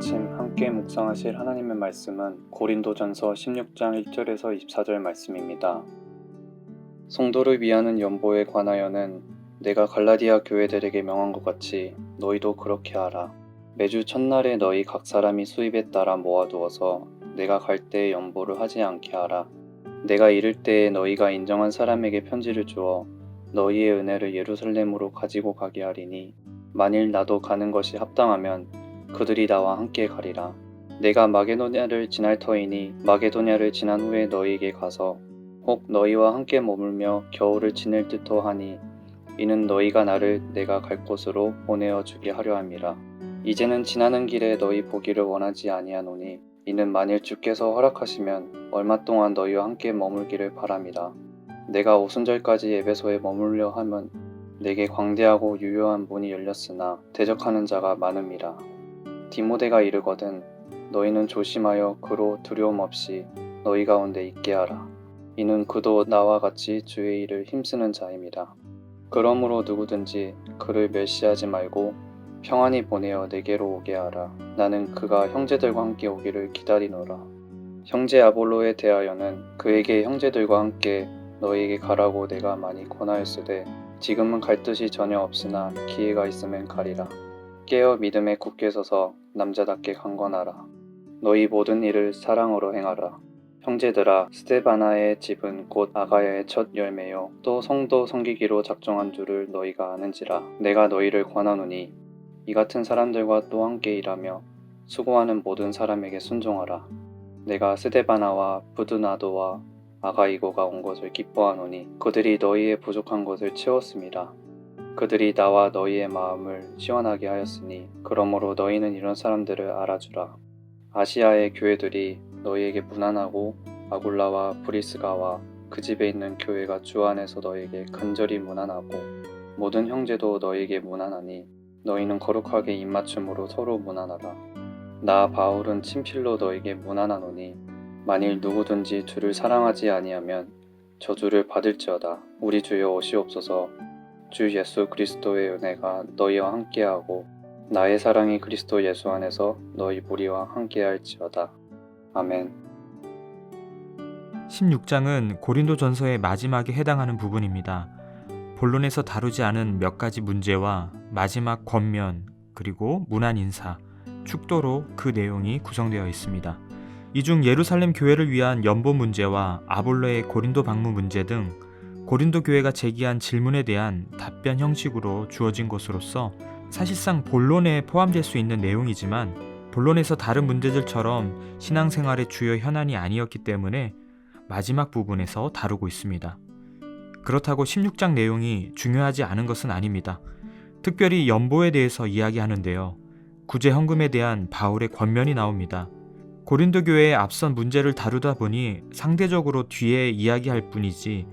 아침 함께 묵상하실 하나님의 말씀은 고린도전서 16장 1절에서 24절 말씀입니다. 성도를 위하는 연보에 관하여는 내가 갈라디아 교회들에게 명한 것 같이 너희도 그렇게 하라. 매주 첫날에 너희 각 사람이 수입에 따라 모아두어서 내가 갈 때에 연보를 하지 않게 하라. 내가 이를 때에 너희가 인정한 사람에게 편지를 주어 너희의 은혜를 예루살렘으로 가지고 가게 하리니 만일 나도 가는 것이 합당하면 그들이 나와 함께 가리라. 내가 마게도냐를 지날 터이니 마게도냐를 지난 후에 너희에게 가서 혹 너희와 함께 머물며 겨울을 지낼 듯도 하니 이는 너희가 나를 내가 갈 곳으로 보내어 주게 하려 함이라. 이제는 지나는 길에 너희 보기를 원하지 아니하노니 이는 만일 주께서 허락하시면 얼마 동안 너희와 함께 머물기를 바람이라. 내가 오순절까지 에베소에 머물려 하면 내게 광대하고 유효한 문이 열렸으나 대적하는 자가 많음이라. 디모데가 이르거든 너희는 조심하여 그로 두려움 없이 너희 가운데 있게 하라. 이는 그도 나와 같이 주의 일을 힘쓰는 자임이라. 그러므로 누구든지 그를 멸시하지 말고 평안히 보내어 내게로 오게 하라. 나는 그가 형제들과 함께 오기를 기다리노라. 형제 아볼로에 대하여는 그에게 형제들과 함께 너희에게 가라고 내가 많이 권하였으되 지금은 갈 뜻이 전혀 없으나 기회가 있으면 가리라. 깨어 믿음에 굳게 서서 남자답게 강건하라. 너희 모든 일을 사랑으로 행하라. 형제들아, 스데바나의 집은 곧 아가야의 첫 열매요 또 성도 섬기기로 작정한 줄을 너희가 아는지라. 내가 너희를 권하노니 이 같은 사람들과 또 함께 일하며 수고하는 모든 사람에게 순종하라. 내가 스데바나와 부드나도와 아가이고가 온 것을 기뻐하노니 그들이 너희의 부족한 것을 채웠음이라. 그들이 나와 너희의 마음을 시원하게 하였으니 그러므로 너희는 이런 사람들을 알아주라. 아시아의 교회들이 너희에게 무난하고 아굴라와 브리스가와 그 집에 있는 교회가 주 안에서 너희에게 간절히 무난하고 모든 형제도 너희에게 무난하니 너희는 거룩하게 입맞춤으로 서로 무난하라. 나 바울은 친필로 너희에게 무난하노니 만일 누구든지 주를 사랑하지 아니하면 저주를 받을지어다. 우리 주여 오시옵소서. 주 예수 그리스도의 은혜가 너희와 함께하고 나의 사랑이 그리스도 예수 안에서 너희 무리와 함께할지어다. 아멘. 16장은 고린도전서의 마지막에 해당하는 부분입니다. 본론에서 다루지 않은 몇 가지 문제와 마지막 권면, 그리고 문안 인사, 축도로 그 내용이 구성되어 있습니다. 이 중 예루살렘 교회를 위한 연보 문제와 아볼로의 고린도 방문 문제 등 고린도 교회가 제기한 질문에 대한 답변 형식으로 주어진 것으로서 사실상 본론에 포함될 수 있는 내용이지만 본론에서 다른 문제들처럼 신앙생활의 주요 현안이 아니었기 때문에 마지막 부분에서 다루고 있습니다. 그렇다고 16장 내용이 중요하지 않은 것은 아닙니다. 특별히 연보에 대해서 이야기하는데요. 구제 헌금에 대한 바울의 권면이 나옵니다. 고린도 교회의 앞선 문제를 다루다 보니 상대적으로 뒤에 이야기할 뿐이지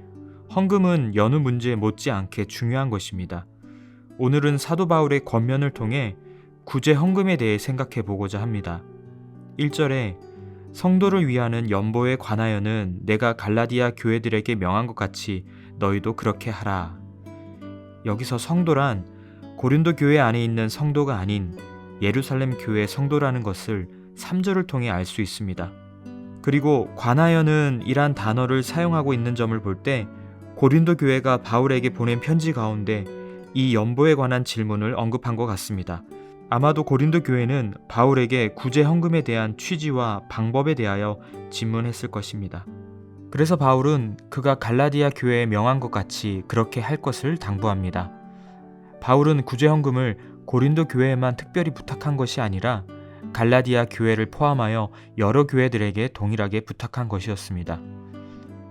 헌금은 여느 문제 못지않게 중요한 것입니다. 오늘은 사도 바울의 권면을 통해 구제 헌금에 대해 생각해 보고자 합니다. 1절에 성도를 위하는 연보에 관하여는 내가 갈라디아 교회들에게 명한 것 같이 너희도 그렇게 하라. 여기서 성도란 고린도 교회 안에 있는 성도가 아닌 예루살렘 교회 성도라는 것을 3절을 통해 알 수 있습니다. 그리고 관하여는 이란 단어를 사용하고 있는 점을 볼 때 고린도 교회가 바울에게 보낸 편지 가운데 이 연보에 관한 질문을 언급한 것 같습니다. 아마도 고린도 교회는 바울에게 구제 헌금에 대한 취지와 방법에 대하여 질문했을 것입니다. 그래서 바울은 그가 갈라디아 교회에 명한 것 같이 그렇게 할 것을 당부합니다. 바울은 구제 헌금을 고린도 교회에만 특별히 부탁한 것이 아니라 갈라디아 교회를 포함하여 여러 교회들에게 동일하게 부탁한 것이었습니다.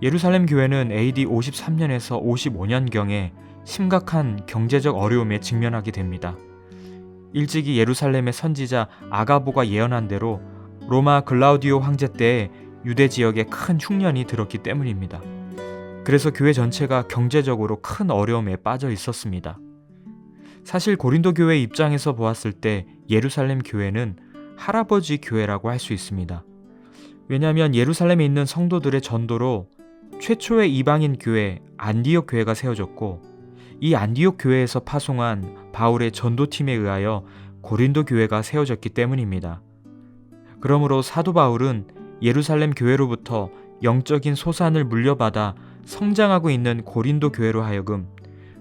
예루살렘 교회는 AD 53년에서 55년경에 심각한 경제적 어려움에 직면하게 됩니다. 일찍이 예루살렘의 선지자 아가보가 예언한 대로 로마 글라우디오 황제 때에 유대 지역에 큰 흉년이 들었기 때문입니다. 그래서 교회 전체가 경제적으로 큰 어려움에 빠져 있었습니다. 사실 고린도 교회 입장에서 보았을 때 예루살렘 교회는 할아버지 교회라고 할 수 있습니다. 왜냐하면 예루살렘에 있는 성도들의 전도로 최초의 이방인 교회 안디옥 교회가 세워졌고 이 안디옥 교회에서 파송한 바울의 전도팀에 의하여 고린도 교회가 세워졌기 때문입니다. 그러므로 사도 바울은 예루살렘 교회로부터 영적인 소산을 물려받아 성장하고 있는 고린도 교회로 하여금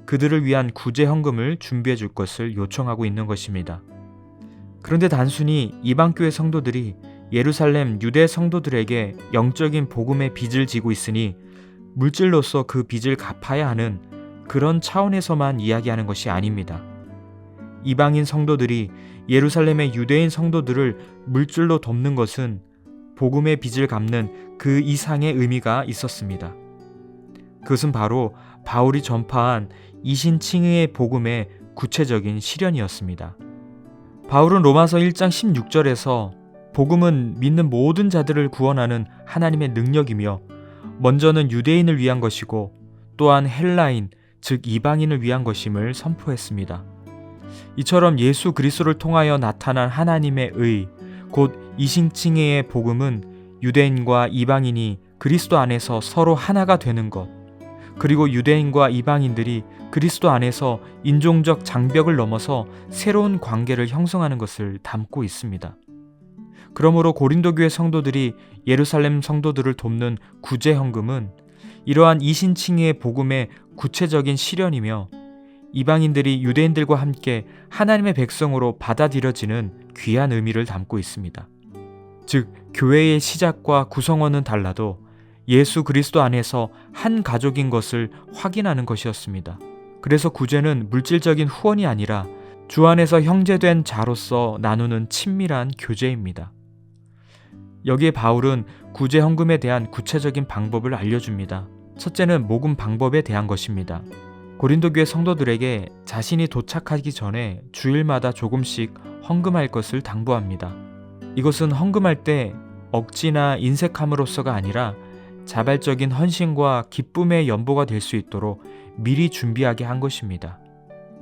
그들을 위한 구제 헌금을 준비해 줄 것을 요청하고 있는 것입니다. 그런데 단순히 이방교회 성도들이 예루살렘 유대 성도들에게 영적인 복음의 빚을 지고 있으니 물질로서 그 빚을 갚아야 하는 그런 차원에서만 이야기하는 것이 아닙니다. 이방인 성도들이 예루살렘의 유대인 성도들을 물질로 돕는 것은 복음의 빚을 갚는 그 이상의 의미가 있었습니다. 그것은 바로 바울이 전파한 이신칭의의 복음의 구체적인 실현이었습니다. 바울은 로마서 1장 16절에서 복음은 믿는 모든 자들을 구원하는 하나님의 능력이며 먼저는 유대인을 위한 것이고 또한 헬라인, 즉 이방인을 위한 것임을 선포했습니다. 이처럼 예수 그리스도를 통하여 나타난 하나님의 의, 곧 이신칭의의 복음은 유대인과 이방인이 그리스도 안에서 서로 하나가 되는 것, 그리고 유대인과 이방인들이 그리스도 안에서 인종적 장벽을 넘어서 새로운 관계를 형성하는 것을 담고 있습니다. 그러므로 고린도 교회 성도들이 예루살렘 성도들을 돕는 구제 헌금은 이러한 이신칭의의 복음의 구체적인 실현이며 이방인들이 유대인들과 함께 하나님의 백성으로 받아들여지는 귀한 의미를 담고 있습니다. 즉, 교회의 시작과 구성원은 달라도 예수 그리스도 안에서 한 가족인 것을 확인하는 것이었습니다. 그래서 구제는 물질적인 후원이 아니라 주 안에서 형제된 자로서 나누는 친밀한 교제입니다. 여기에 바울은 구제 헌금에 대한 구체적인 방법을 알려줍니다. 첫째는 모금 방법에 대한 것입니다. 고린도 교회 성도들에게 자신이 도착하기 전에 주일마다 조금씩 헌금할 것을 당부합니다. 이것은 헌금할 때 억지나 인색함으로써가 아니라 자발적인 헌신과 기쁨의 연보가 될 수 있도록 미리 준비하게 한 것입니다.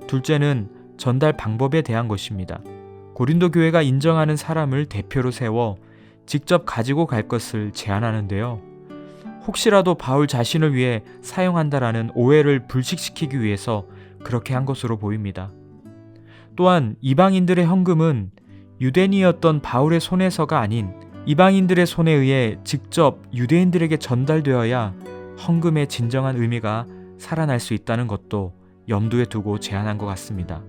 둘째는 전달 방법에 대한 것입니다. 고린도 교회가 인정하는 사람을 대표로 세워 직접 가지고 갈 것을 제안하는데요. 혹시라도 바울 자신을 위해 사용한다라는 오해를 불식시키기 위해서 그렇게 한 것으로 보입니다. 또한 이방인들의 헌금은 유대인이었던 바울의 손에서가 아닌 이방인들의 손에 의해 직접 유대인들에게 전달되어야 헌금의 진정한 의미가 살아날 수 있다는 것도 염두에 두고 제안한 것 같습니다.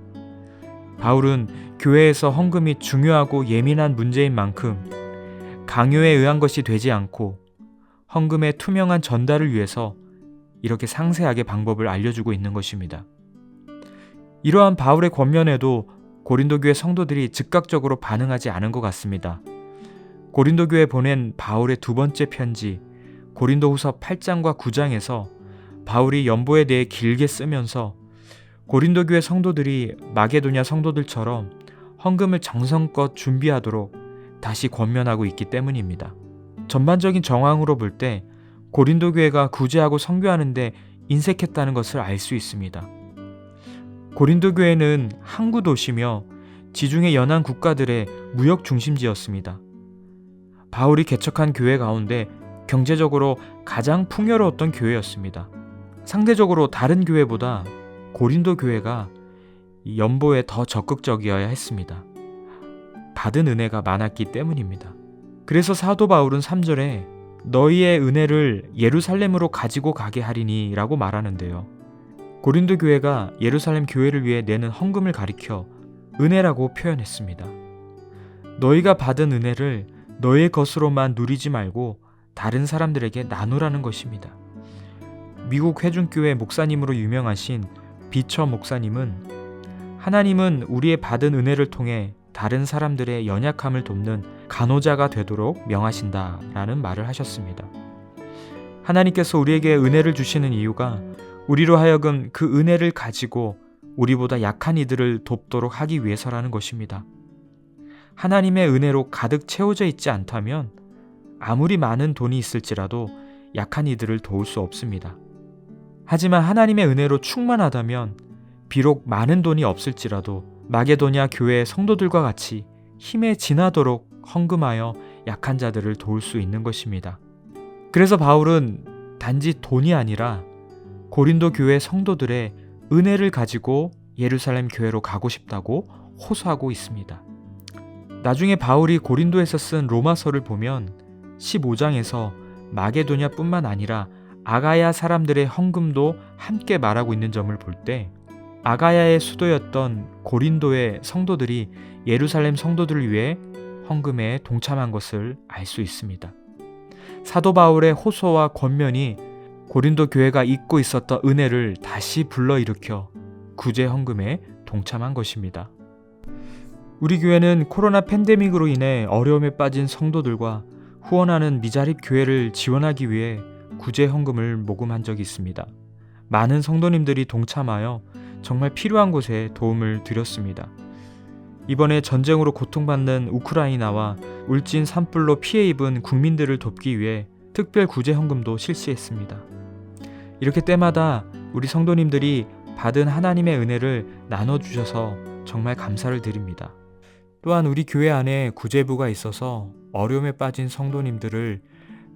바울은 교회에서 헌금이 중요하고 예민한 문제인 만큼 강요에 의한 것이 되지 않고 헌금의 투명한 전달을 위해서 이렇게 상세하게 방법을 알려주고 있는 것입니다. 이러한 바울의 권면에도 고린도 교회 성도들이 즉각적으로 반응하지 않은 것 같습니다. 고린도 교회에 보낸 바울의 두 번째 편지 고린도후서 8장과 9장에서 바울이 연보에 대해 길게 쓰면서 고린도 교회 성도들이 마게도냐 성도들처럼 헌금을 정성껏 준비하도록 다시 권면하고 있기 때문입니다. 전반적인 정황으로 볼 때 고린도 교회가 구제하고 선교하는데 인색했다는 것을 알 수 있습니다. 고린도 교회는 항구 도시며 지중해 연안 국가들의 무역 중심지였습니다. 바울이 개척한 교회 가운데 경제적으로 가장 풍요로웠던 교회였습니다. 상대적으로 다른 교회보다 고린도 교회가 연보에 더 적극적이어야 했습니다. 받은 은혜가 많았기 때문입니다. 그래서 사도 바울은 3절에 너희의 은혜를 예루살렘으로 가지고 가게 하리니 라고 말하는데요. 고린도 교회가 예루살렘 교회를 위해 내는 헌금을 가리켜 은혜라고 표현했습니다. 너희가 받은 은혜를 너의 것으로만 누리지 말고 다른 사람들에게 나누라는 것입니다. 미국 회중교회 목사님으로 유명하신 비처 목사님은 하나님은 우리의 받은 은혜를 통해 다른 사람들의 연약함을 돕는 간호자가 되도록 명하신다 라는 말을 하셨습니다. 하나님께서 우리에게 은혜를 주시는 이유가 우리로 하여금 그 은혜를 가지고 우리보다 약한 이들을 돕도록 하기 위해서라는 것입니다. 하나님의 은혜로 가득 채워져 있지 않다면 아무리 많은 돈이 있을지라도 약한 이들을 도울 수 없습니다. 하지만 하나님의 은혜로 충만하다면 비록 많은 돈이 없을지라도 마게도냐 교회의 성도들과 같이 힘에 지나도록 헌금하여 약한 자들을 도울 수 있는 것입니다. 그래서 바울은 단지 돈이 아니라 고린도 교회 성도들의 은혜를 가지고 예루살렘 교회로 가고 싶다고 호소하고 있습니다. 나중에 바울이 고린도에서 쓴 로마서를 보면 15장에서 마게도냐뿐만 아니라 아가야 사람들의 헌금도 함께 말하고 있는 점을 볼 때 아가야의 수도였던 고린도의 성도들이 예루살렘 성도들을 위해 헌금에 동참한 것을 알 수 있습니다. 사도 바울의 호소와 권면이 고린도 교회가 잊고 있었던 은혜를 다시 불러일으켜 구제 헌금에 동참한 것입니다. 우리 교회는 코로나 팬데믹으로 인해 어려움에 빠진 성도들과 후원하는 미자립 교회를 지원하기 위해 구제 헌금을 모금한 적이 있습니다. 많은 성도님들이 동참하여 정말 필요한 곳에 도움을 드렸습니다. 이번에 전쟁으로 고통받는 우크라이나와 울진 산불로 피해 입은 국민들을 돕기 위해 특별 구제 헌금도 실시했습니다. 이렇게 때마다 우리 성도님들이 받은 하나님의 은혜를 나눠주셔서 정말 감사를 드립니다. 또한 우리 교회 안에 구제부가 있어서 어려움에 빠진 성도님들을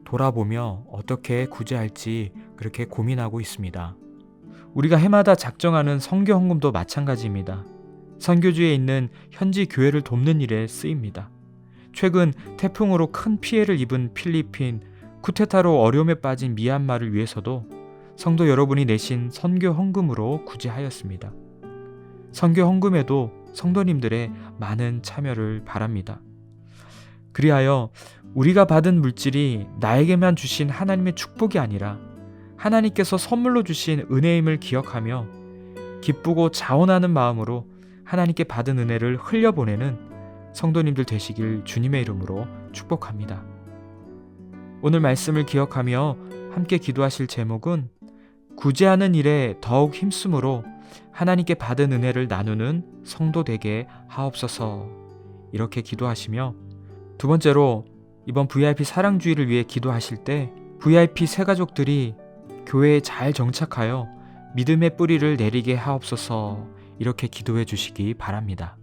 돌아보며 어떻게 구제할지 그렇게 고민하고 있습니다. 우리가 해마다 작정하는 선교 헌금도 마찬가지입니다. 선교지에 있는 현지 교회를 돕는 일에 쓰입니다. 최근 태풍으로 큰 피해를 입은 필리핀, 쿠데타로 어려움에 빠진 미얀마를 위해서도 성도 여러분이 내신 선교 헌금으로 구제하였습니다. 선교 헌금에도 성도님들의 많은 참여를 바랍니다. 그리하여 우리가 받은 물질이 나에게만 주신 하나님의 축복이 아니라 하나님께서 선물로 주신 은혜임을 기억하며 기쁘고 자원하는 마음으로 하나님께 받은 은혜를 흘려보내는 성도님들 되시길 주님의 이름으로 축복합니다. 오늘 말씀을 기억하며 함께 기도하실 제목은 구제하는 일에 더욱 힘쓰므로 하나님께 받은 은혜를 나누는 성도 되게 하옵소서. 이렇게 기도하시며 두 번째로 이번 VIP 사랑주의를 위해 기도하실 때 VIP 새가족들이 교회에 잘 정착하여 믿음의 뿌리를 내리게 하옵소서. 이렇게 기도해 주시기 바랍니다.